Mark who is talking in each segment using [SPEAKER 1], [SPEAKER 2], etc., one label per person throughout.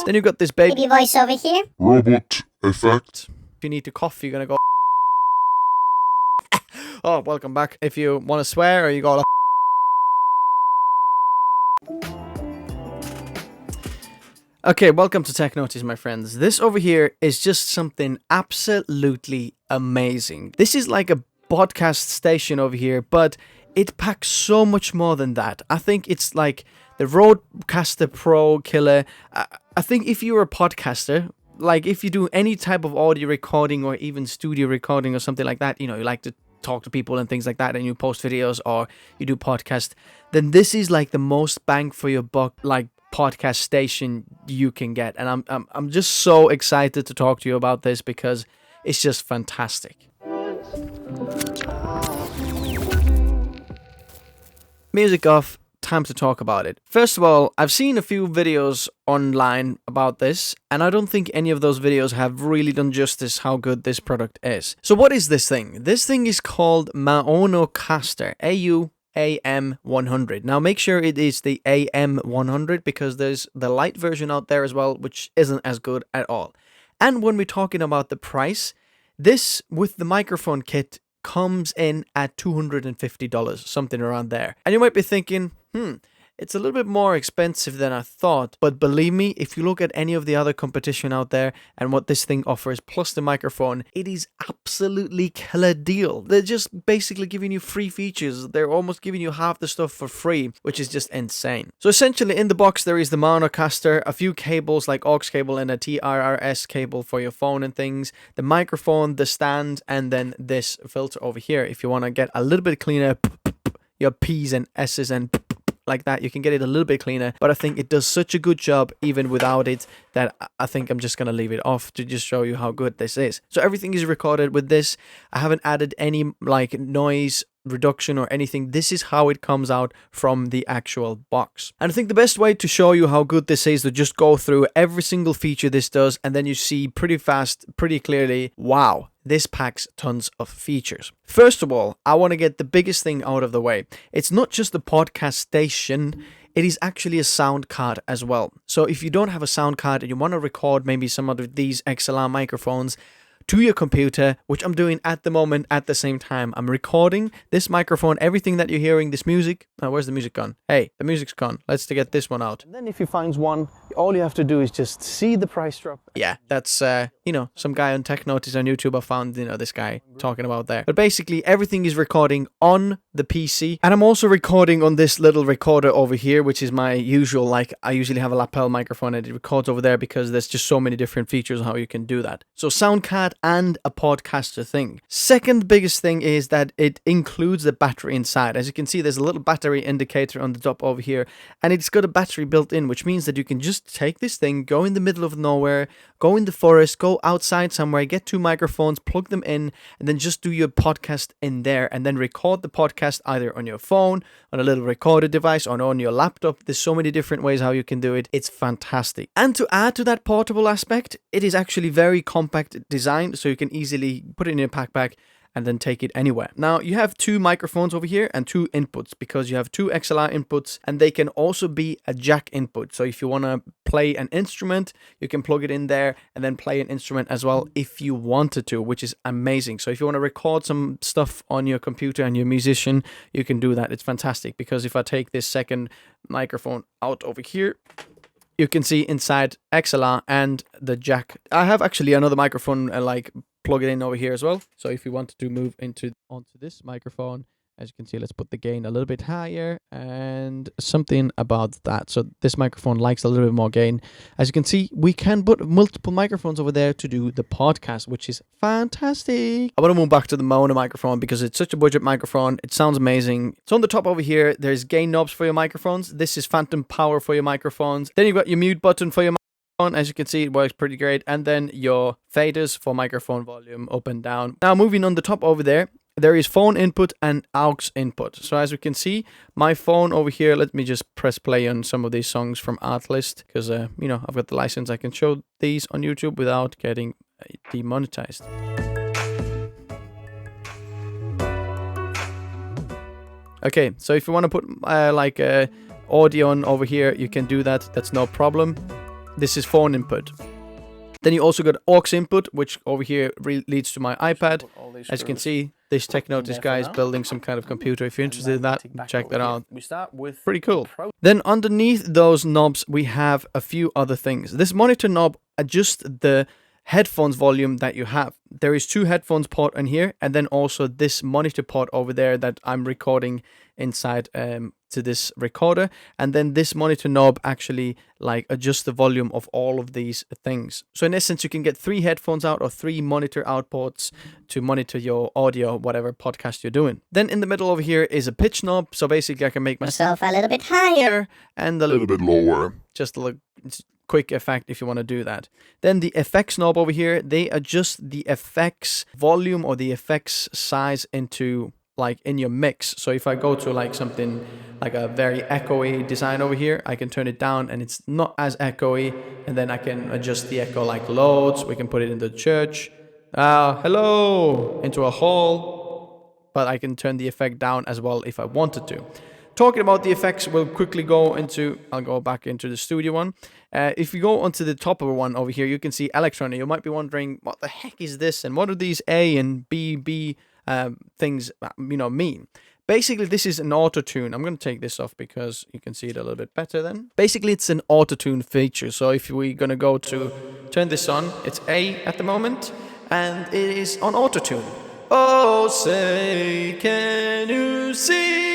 [SPEAKER 1] Then you got this baby
[SPEAKER 2] voice over here.
[SPEAKER 3] Robot effect.
[SPEAKER 1] If you need to cough, you're gonna go. Oh, welcome back. If you want to swear, or you go. Okay, welcome to Tech Notice, my friends. This over here is just something absolutely amazing. This is like a podcast station over here, but it packs so much more than that. I think it's like the Rodecaster Pro killer. I think if you're a podcaster, like if you do any type of audio recording or even studio recording or something like that, you know, you like to talk to people and things like that, and you post videos or you do podcast, then this is like the most bang for your buck, like podcast station you can get. And I'm just so excited to talk to you about this because it's just fantastic. Music off, time to talk about it. First of all, I've seen a few videos online about this, and I don't think any of those videos have really done justice how good this product is. So what is this thing? This thing is called Maonocaster, AM100. Now make sure it is the AM100 because there's the light version out there as well, which isn't as good at all. And when we're talking about the price, this with the microphone kit comes in at $250, something around there. And you might be thinking, it's a little bit more expensive than I thought, but believe me, if you look at any of the other competition out there and what this thing offers, plus the microphone, it is absolutely killer deal. They're just basically giving you free features. They're almost giving you half the stuff for free, which is just insane. So essentially in the box, there is the Maonocaster, a few cables like aux cable and a TRRS cable for your phone and things, the microphone, the stand, and then this filter over here. If you want to get a little bit cleaner, your P's and S's and like that, you can get it a little bit cleaner, but I think it does such a good job even without it that I think I'm just gonna leave it off to just show you how good this is. So everything is recorded with this. I haven't added any like noise reduction or anything. This is how it comes out from the actual box. And I think the best way to show you how good this is to just go through every single feature this does, and then you see pretty fast, pretty clearly, wow, this packs tons of features. First of all, I want to get the biggest thing out of the way. It's not just the podcast station, it is actually a sound card as well. So if you don't have a sound card and you want to record maybe some of these XLR microphones to your computer, which I'm doing at the moment at the same time. I'm recording this microphone, everything that you're hearing, this music. Oh, where's the music gone? Hey, the music's gone. Let's get this one out. And then if you find one, all you have to do is just see the price drop. Yeah, that's, some guy on Tech Notice on YouTube I found, this guy talking about there. But basically, everything is recording on the PC. And I'm also recording on this little recorder over here, which is my usual, like, I usually have a lapel microphone and it records over there because there's just so many different features on how you can do that. So sound card and a podcaster thing. Second biggest thing is that it includes the battery inside. As you can see, there's a little battery indicator on the top over here, and it's got a battery built in, which means that you can just take this thing, go in the middle of nowhere, go in the forest, go outside somewhere, get two microphones, plug them in, and then just do your podcast in there, and then record the podcast either on your phone, on a little recorder device, or on your laptop. There's so many different ways how you can do it. It's fantastic. And to add to that portable aspect, it is actually very compact design, so you can easily put it in your backpack and then take it anywhere. Now, you have two microphones over here and two inputs because you have two XLR inputs, and they can also be a jack input. So if you want to play an instrument, you can plug it in there and then play an instrument as well if you wanted to, which is amazing. So if you want to record some stuff on your computer and you're a musician, you can do that. It's fantastic because if I take this second microphone out over here, you can see inside XLR and the jack. I have actually another microphone plug it in over here as well. So if you wanted to move onto this microphone, as you can see, let's put the gain a little bit higher and something about that. So this microphone likes a little bit more gain. As you can see, we can put multiple microphones over there to do the podcast, which is fantastic. I want to move back to the mono microphone because it's such a budget microphone. It sounds amazing. So on the top over here, there's gain knobs for your microphones. This is phantom power for your microphones. Then you've got your mute button for your microphone. As you can see, it works pretty great. And then your faders for microphone volume up and down. Now moving on the top over there, there is phone input and aux input. So as you can see, my phone over here, let me just press play on some of these songs from Artlist because, I've got the license. I can show these on YouTube without getting demonetized. Okay, so if you want to put audio on over here, you can do that. That's no problem. This is phone input. Then you also got aux input, which over here leads to my iPad. As you can see, this Technote, this guy is building some kind of computer. If you're interested in that, check that out. Pretty cool. Then underneath those knobs, we have a few other things. This monitor knob adjusts the headphones volume that you have. There is 2 headphones port in here, and then also this monitor port over there that I'm recording inside to this recorder, and then this monitor knob actually like adjusts the volume of all of these things. So in essence, you can get 3 headphones out or 3 monitor outputs to monitor your audio, whatever podcast you're doing. Then in the middle over here is a pitch knob, so basically I can make myself a little bit higher and a little bit lower, just a little quick effect if you want to do that. Then the effects knob over here, they adjust the effects volume or the effects size into like in your mix. So if I go to like something like a very echoey design over here, I can turn it down and it's not as echoey, and then I can adjust the echo like loads. We can put it into church, hello, into a hall, but I can turn the effect down as well if I wanted to. Talking about the effects, we'll quickly go into, I'll go back into the studio one. If you go onto the top of one over here, you can see electronic. You might be wondering, what the heck is this? And what do these A and B things, mean? Basically, this is an auto-tune. I'm going to take this off because you can see it a little bit better then. Basically, it's an auto-tune feature. So if we're going to go to turn this on, it's A at the moment, and it is on auto-tune. Oh, say, can you see?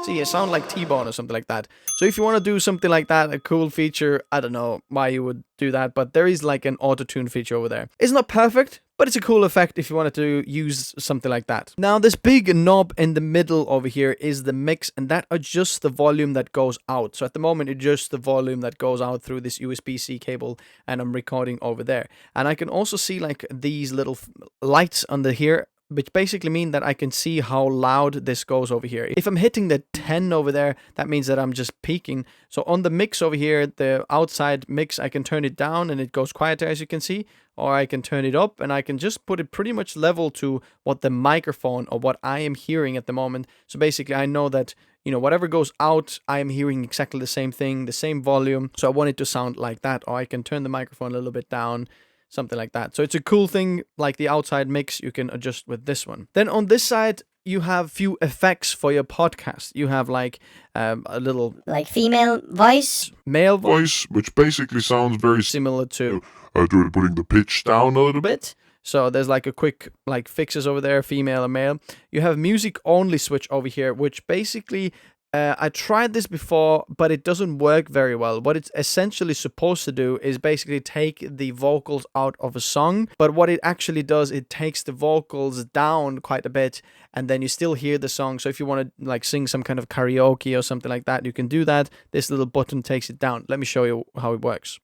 [SPEAKER 1] See, you sound like T-Bone or something like that. So if you want to do something like that, a cool feature, I don't know why you would do that, but there is like an auto-tune feature over there. It's not perfect, but it's a cool effect if you wanted to use something like that. Now, this big knob in the middle over here is the mix, and that adjusts the volume that goes out. So at the moment, it adjusts the volume that goes out through this USB-C cable, and I'm recording over there. And I can also see like these little lights under here, which basically mean that I can see how loud this goes over here. If I'm hitting the 10 over there, that means that I'm just peaking. So on the mix over here, the outside mix, I can turn it down and it goes quieter, as you can see, or I can turn it up and I can just put it pretty much level to what the microphone or what I am hearing at the moment. So basically I know that, whatever goes out, I am hearing exactly the same thing, the same volume. So I want it to sound like that, or I can turn the microphone a little bit down, something like that. So it's a cool thing, like the outside mix, you can adjust with this one. Then on this side, you have few effects for your podcast. You have like a little... like female voice. Male voice,
[SPEAKER 3] which basically sounds very
[SPEAKER 1] similar to...
[SPEAKER 3] putting the pitch down a little bit.
[SPEAKER 1] So there's like a quick like fixes over there, female and male. You have music only switch over here, which basically... I tried this before, but it doesn't work very well. What it's essentially supposed to do is basically take the vocals out of a song, but what it actually does, it takes the vocals down quite a bit, and then you still hear the song. So if you want to like sing some kind of karaoke or something like that, you can do that. This little button takes it down. Let me show you how it works.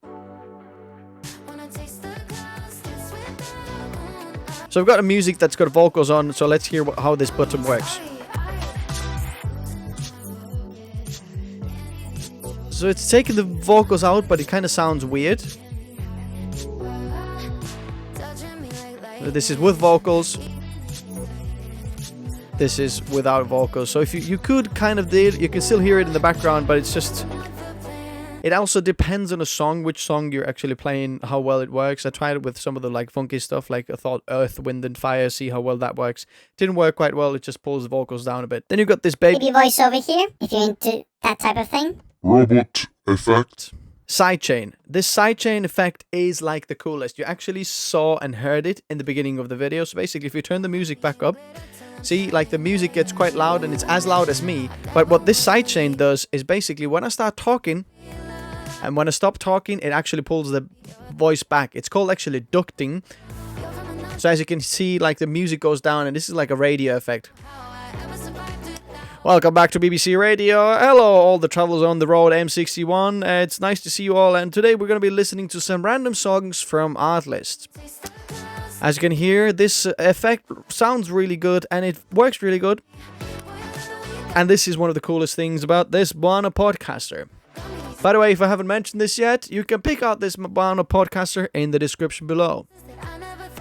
[SPEAKER 1] So I've got a music that's got vocals on, so let's hear how this button works. So it's taking the vocals out, but it kind of sounds weird. This is with vocals. This is without vocals. So if you could kind of do it, you can still hear it in the background, but it's just... It also depends on a song, which song you're actually playing, how well it works. I tried it with some of the like funky stuff, like I thought Earth, Wind and Fire, see how well that works. Didn't work quite well, it just pulls the vocals down a bit. Then you've got this baby
[SPEAKER 2] voice over here, if you're into that type of thing.
[SPEAKER 3] Robot effect.
[SPEAKER 1] Sidechain. This sidechain effect is like the coolest. You actually saw and heard it in the beginning of the video. So basically, if you turn the music back up, see, like the music gets quite loud and it's as loud as me. But what this sidechain does is basically when I start talking and when I stop talking, it actually pulls the voice back. It's called actually ducting. So as you can see, like the music goes down and this is like a radio effect. Welcome back to BBC Radio. Hello, all the travelers on the road, M61. It's nice to see you all, and today we're going to be listening to some random songs from Artlist. As you can hear, this effect sounds really good, and it works really good. And this is one of the coolest things about this Moana Podcaster. By the way, if I haven't mentioned this yet, you can pick out this Moana Podcaster in the description below.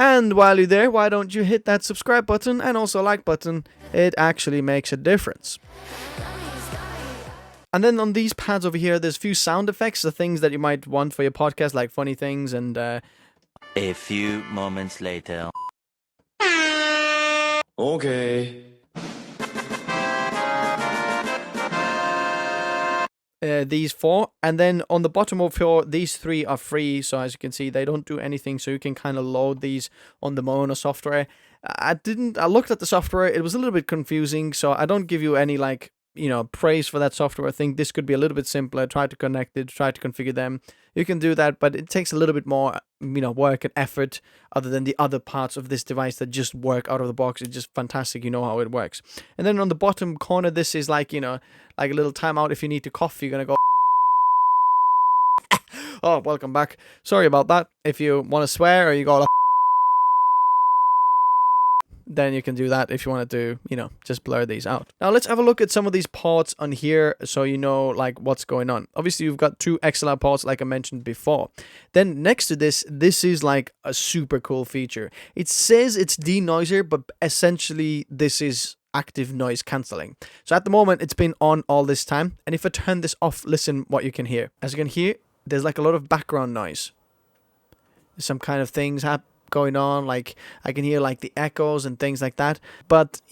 [SPEAKER 1] And while you're there, why don't you hit that subscribe button and also like button? It actually makes a difference. And then on these pads over here, there's a few sound effects, the things that you might want for your podcast, like funny things and
[SPEAKER 4] A few moments later.
[SPEAKER 5] Okay.
[SPEAKER 1] these 4. And then on the bottom of here, these 3 are free. So as you can see, they don't do anything. So you can kind of load these on the Mono software. I looked at the software. It was a little bit confusing. So I don't give you any like, praise for that software. I think this could be a little bit simpler. Try to connect it, try to configure them. You can do that, but it takes a little bit more, work and effort other than the other parts of this device that just work out of the box. It's just fantastic. You know how it works. And then on the bottom corner, this is like, like a little timeout. If you need to cough, you're going to go. Oh, welcome back. Sorry about that. If you want to swear or you go, then you can do that if you want to, just blur these out. Now let's have a look at some of these ports on here so you know like what's going on. Obviously you've got 2 XLR ports like I mentioned before. Then next to this is like a super cool feature. It says it's denoiser, but essentially this is active noise cancelling. So at the moment it's been on all this time, and if I turn this off, listen what you can hear. As you can hear, there's like a lot of background noise. There's some kind of things going on, like I can hear like the echoes and things like that, but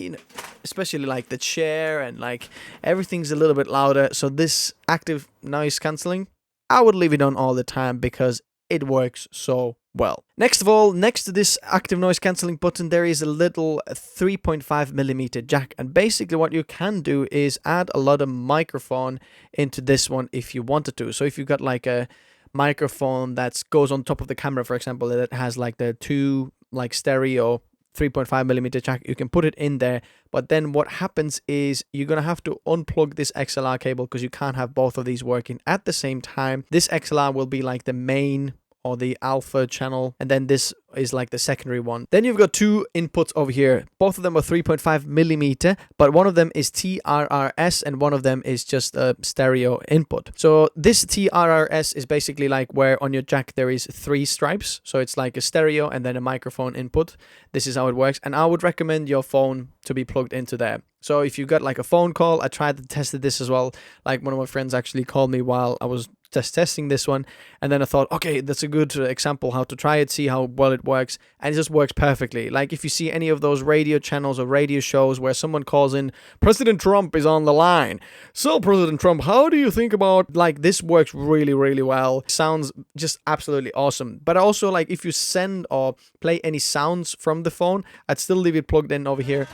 [SPEAKER 1] especially like the chair and like everything's a little bit louder. So this active noise cancelling, I would leave it on all the time because it works so well. Next of all, next to this active noise cancelling button, there is a little 3.5mm jack, and basically what you can do is add a lot of microphone into this one if you wanted to. So if you've got like a microphone that goes on top of the camera, for example, that has like the 2 like stereo 3.5mm jack, you can put it in there. But then what happens is you're gonna have to unplug this XLR cable because you can't have both of these working at the same time. This XLR will be like the main or the alpha channel, and then this is like the secondary one. Then you've got 2 inputs over here. Both of them are 3.5mm, but one of them is TRRS and one of them is just a stereo input. So this TRRS is basically like where on your jack there is 3 stripes. So it's like a stereo and then a microphone input. This is how it works, and I would recommend your phone to be plugged into there. So if you got like a phone call, I tried to test this as well. Like one of my friends actually called me while I was just testing this one, and then I thought, okay, that's a good example how to try it, see how well it works, and it just works perfectly. Like if you see any of those radio channels or radio shows where someone calls in, President Trump is on the line. So President Trump, how do you think about, like, this works really, really well. Sounds just absolutely awesome. But also, like, if you send or play any sounds from the phone, I'd still leave it plugged in over here.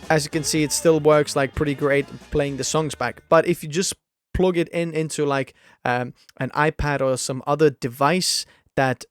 [SPEAKER 1] As you can see, it still works like pretty great playing the songs back. But if you just plug it into like an iPad or some other device that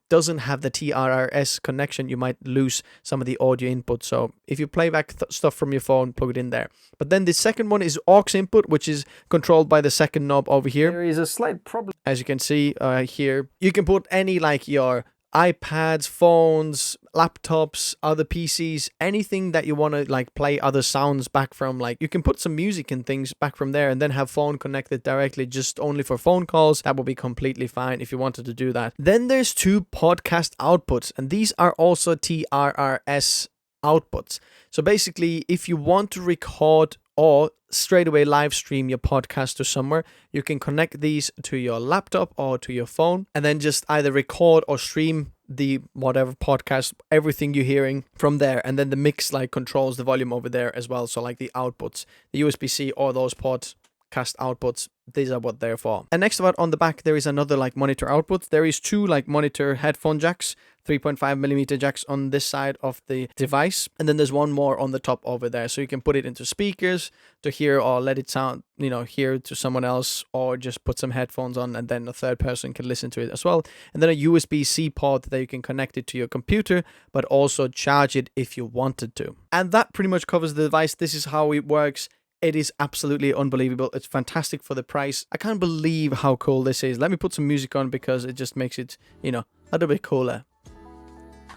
[SPEAKER 1] doesn't have the TRRS connection, you might lose some of the audio input. So if you play back stuff from your phone, plug it in there. But then the second one is aux input, which is controlled by the second knob over here. There is a slight problem. As you can see here, you can put any like your iPads, phones, laptops, other PCs, anything that you want to like play other sounds back from. Like you can put some music and things back from there and then have phone connected directly just only for phone calls. That would be completely fine if you wanted to do that. Then there's 2 podcast outputs, and these are also TRRS outputs. So basically, if you want to record or straight away live stream your podcast to somewhere, you can connect these to your laptop or to your phone and then just either record or stream the whatever podcast, everything you're hearing from there, and then the mix like controls the volume over there as well. So like the outputs, the USB-C or those podcast outputs, these are what they're for. And next about on the back, there is another like monitor output. There is 2 like monitor headphone jacks, 3.5mm jacks on this side of the device, and then there's one more on the top over there, so you can put it into speakers to hear or let it sound, hear to someone else, or just put some headphones on and then a third person can listen to it as well. And then a USB-C port that you can connect it to your computer but also charge it if you wanted to. And that pretty much covers the device. This is how it works. It is absolutely unbelievable. It's fantastic for the price. I can't believe how cool this is. Let me put some music on because it just makes it, a little bit cooler.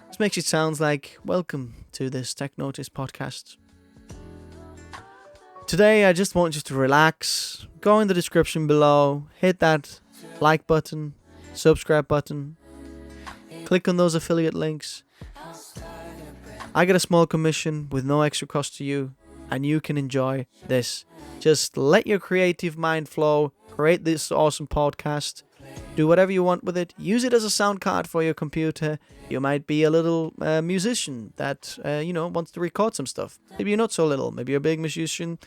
[SPEAKER 1] This makes it sound like, welcome to this Tech Notice podcast. Today, I just want you to relax. Go in the description below. Hit that like button, subscribe button. Click on those affiliate links. I get a small commission with no extra cost to you. and you can enjoy this. Just let your creative mind flow, create this awesome podcast, do whatever you want with it, use it as a sound card for your computer. You might be a little musician that, wants to record some stuff. Maybe you're not so little, maybe you're a big musician.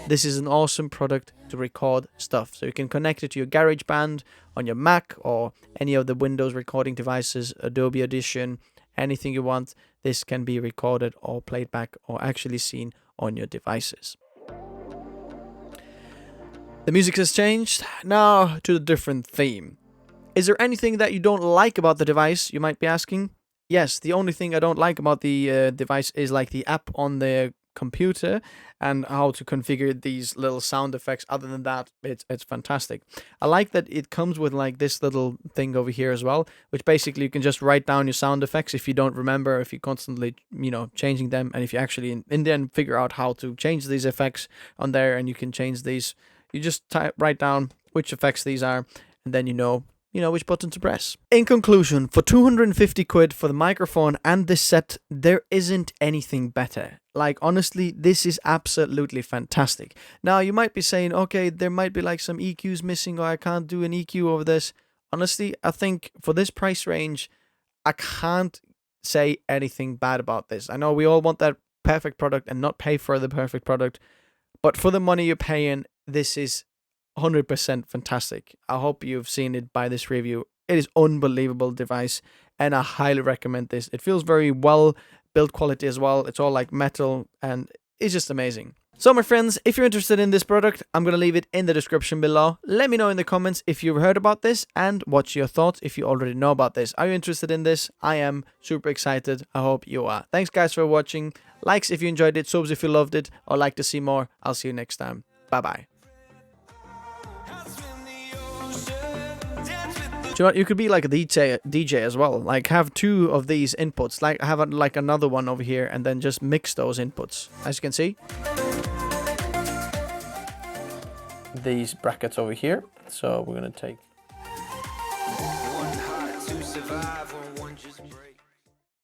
[SPEAKER 1] This is an awesome product to record stuff. So you can connect it to your GarageBand on your Mac or any of the Windows recording devices, Adobe Audition, anything you want. This can be recorded or played back or actually seen on your devices. The music has changed. Now to the different theme. Is there anything that you don't like about the device, you might be asking? Yes, the only thing I don't like about the device is like the app on the computer and how to configure these little sound effects. Other than that, it's fantastic. I like that it comes with like this little thing over here as well, which basically you can just write down your sound effects if you don't remember, if you're constantly, changing them, and if you actually in the end figure out how to change these effects on there, and you can change these. You just write down which effects these are, and then you know which button to press. In conclusion, for 250 quid for the microphone and this set, there isn't anything better. Like, honestly, this is absolutely fantastic. Now, you might be saying, okay, there might be like some EQs missing, or I can't do an EQ over this. Honestly, I think for this price range, I can't say anything bad about this. I know we all want that perfect product and not pay for the perfect product, but for the money you're paying, this is 100% fantastic. I hope you've seen it by this review. It is unbelievable device, and I highly recommend this. It feels very well built quality as well. It's all like metal, and it's just amazing. So my friends, if you're interested in this product, I'm going to leave it in the description below. Let me know in the comments if you've heard about this and what's your thoughts if you already know about this. Are you interested in this? I am super excited. I hope you are. Thanks guys for watching. Likes if you enjoyed it, subs if you loved it, or like to see more. I'll see you next time. Bye bye. Do you know what? You could be like a DJ as well. Like have two of these inputs. Like have another one over here, and then just mix those inputs. As you can see, these brackets over here. So we're gonna take.